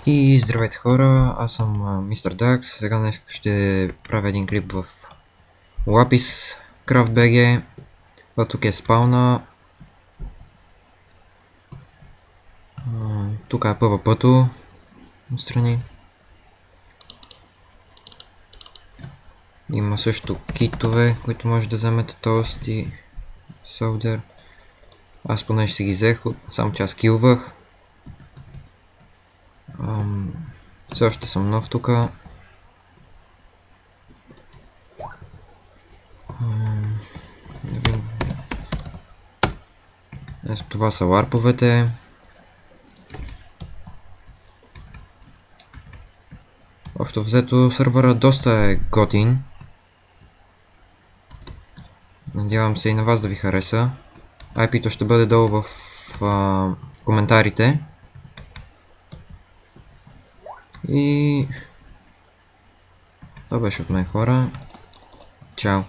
И здравейте хора, аз съм Мистер Дакс. Сега днес ще правя един клип в Lapis Craft BG. Това тук е спауна. Тук е PvP-то отстрани. Има също китове, които може да вземете, тост и солдер. Аз поне ще си ги взех, само че аз килвах. Все още съм нов тука. Това са ларповете. Общо взето сървъра доста е готин. Надявам се и на вас да ви хареса. IP-то ще бъде долу в коментарите. И това беше от мен, хора. Чао!